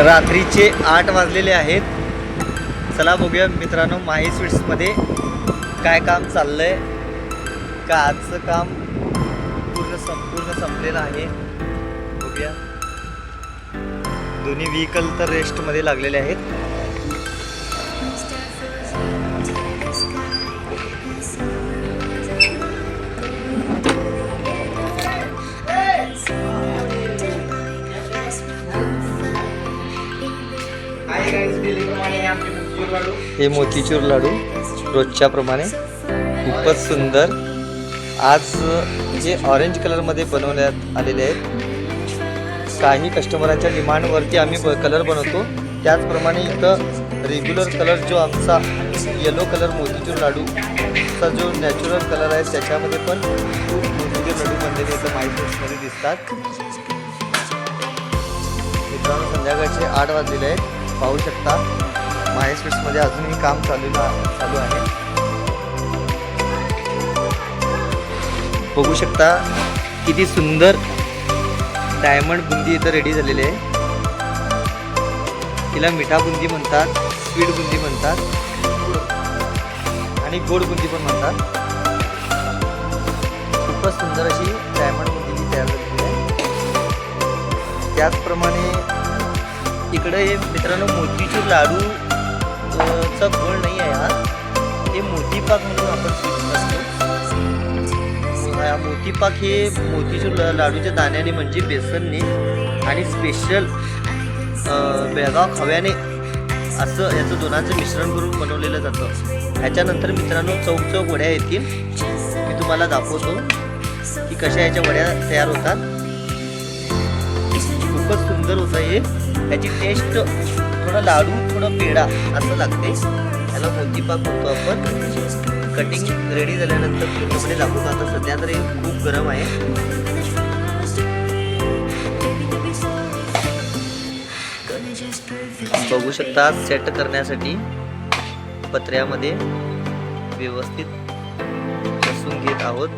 रात्रीचे 8 वाजलेले आहेत. चला बघूया मित्रांनो माही स्वीट्समध्ये काय काम चाललंय का. आजचं काम संपूर्ण संपलेलं आहे. बघूया. दोन्ही व्हेकल तर रेस्टमध्ये लागलेले आहेत. हे मोतीचूर लाडू रोजच्या प्रमाणे खूपच सुंदर. आज जे ऑरेंज कलरमध्ये बनवण्यात आलेले आहेत. काही कस्टमरांच्या डिमांडवरती आम्ही कलर बनवतो. त्याचप्रमाणे इथं रेग्युलर कलर जो आमचा येलो कलर मोतीचूर लाडूचा जो नॅचरल कलर आहे त्याच्यामध्ये पण खूप मोतीचूर लाडू बनलेले इथं माही स्वीट्समध्ये दिसतात. मित्रांनो संध्याकाळचे 8 वाजलेले आहेत. पाहू शकता माही स्वीट्समध्ये अजूनही काम चालू आहे. बघू शकता किती सुंदर डायमंड बुंदी इथं रेडी झालेली आहे. तिला मिठा बुंदी म्हणतात, स्वीट बुंदी म्हणतात आणि गोड बुंदी पण म्हणतात. खूपच सुंदर अशी डायमंड बुंदी तयार झालेली आहे. त्याचप्रमाणे इकडे हे मित्रांनो मोतीचूर लाडू चा गोळ नाही आहे हा. हे मोतीपाक म्हणून आपण असतो. हा मोतीपाक हे मोतीचूर लाडूच्या दाण्याने म्हणजे बेसनने आणि स्पेशल बेळगाव खव्याने असं याचं दोनांचं मिश्रण करून बनवलेलं जातं. ह्याच्यानंतर मित्रांनो चौक वड्या येतील. मी तुम्हाला दाखवतो की कशा याच्या वड्या तयार होतात. खूपच सुंदर होतं हे. याची टेस्ट थोडा लाडू थोडा पेढा असं लागते. याला मोतीपाक म्हणतो आपण. कटिंग रेडी झाल्यानंतर पूर्णपणे दाखवतो. आता सध्या तरी खूप गरम आहे. बघू शकता सेट करण्यासाठी पत्र्यामध्ये व्यवस्थित बसून घेत आहोत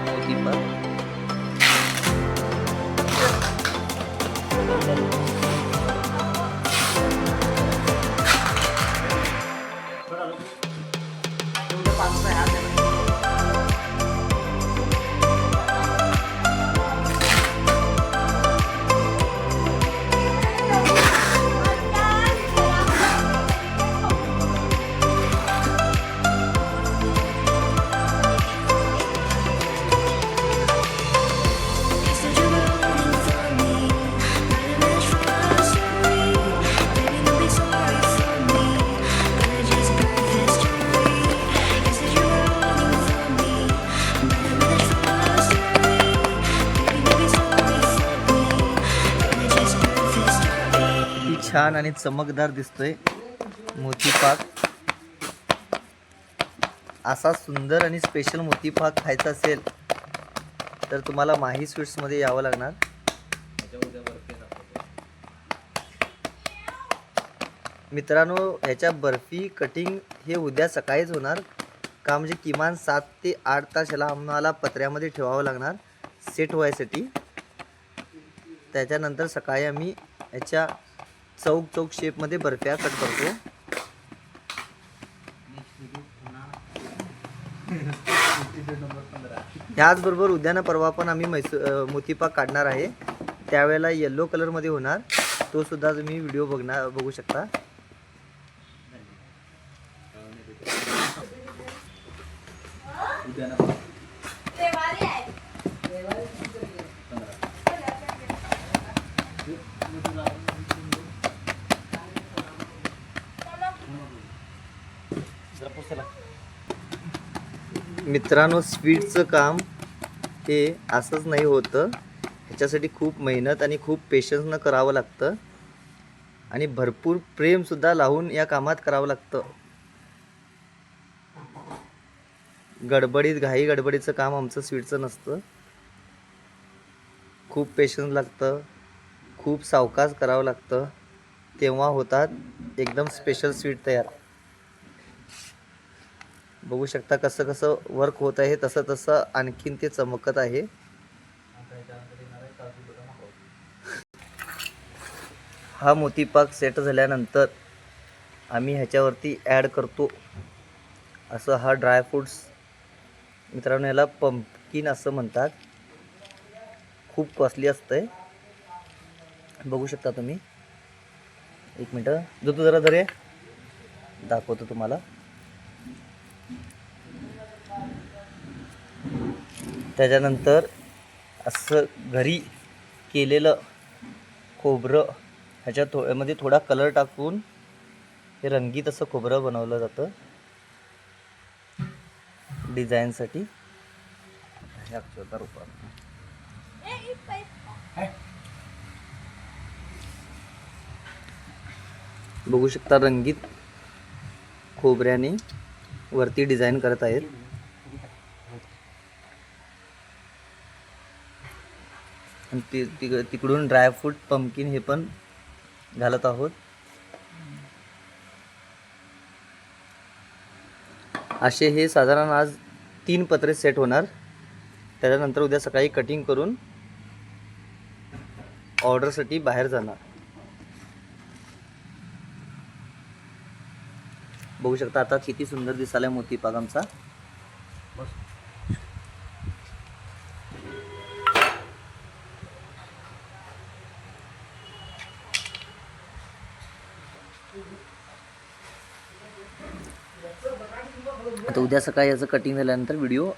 मोतीपाक. छान आणि चमकदार दिसतोय मोतीपाक. असा सुंदर आणि स्पेशल मोतीपाक खायचा असेल तर तुम्हाला माही स्वीट्समध्ये यावं लागणार. मित्रांनो ह्याच्या बर्फी कटिंग हे उद्या सकाळीच होणार का, म्हणजे किमान 7 ते 8 तास ह्याला आम्हाला पत्र्यामध्ये ठेवावं लागणार सेट व्हायसाठी. त्याच्यानंतर सकाळी आम्ही ह्याच्या चौक शेपमध्ये बर्फ्या कट करतो. याचबरोबर उद्या ना परवा पण आम्ही मोतीपाक काढणार आहे. त्यावेळेला येलो कलरमध्ये होणार. तो सुद्धा तुम्ही व्हिडिओ बघू शकता. मित्रांनो स्वीटचं काम हे असंच नाही होतं. ह्याच्यासाठी खूप मेहनत आणि खूप पेशन्सनं करावं लागतं आणि भरपूर प्रेमसुद्धा लावून या कामात करावं लागतं. घाई गडबडीचं काम आमचं स्वीटचं नसतं. खूप पेशन्स लागतं, खूप सावकाश करावं लागतं. तेव्हा होतात एकदम स्पेशल स्वीट तयार. बघू शकता कसं कसं वर्क होत आहे. तसं तसं आणखीन ते चमकत आहे. हा मोतीपाक सेट झाल्यानंतर आम्ही ह्याच्यावरती ॲड करतो असं हा ड्रायफ्रूट्स. मित्रांनो याला पंपकिन असं म्हणतात. खूप कॉस्टली असतंय, बघू शकता तुम्ही. एक मिनटं जो तू जरा जरे दाखवतो तुम्हाला. त्याच्यानंतर असं घरी केलेलं खोबरं ह्याच्यामध्ये थोडा कलर टाकून हे रंगीत असं खोबरं बनवलं जातं डिझाईनसाठी. बघू शकता रंगीत खोबऱ्याने वरती डिझाईन करत आहेत. आणि तिकडून ड्रायफ्रूट पंपकिन हे पण घालत आहोत. असे हे साधारण आज 3 पत्रे सेट होणार. त्याच्यानंतर उद्या सकाळी कटिंग करून ऑर्डरसाठी बाहेर जाणार. बघू शकता आता किती सुंदर दिसायला मोतीपाक आमचा. आता उद्या सकाळी याचं कटिंग झाल्यानंतर व्हिडिओ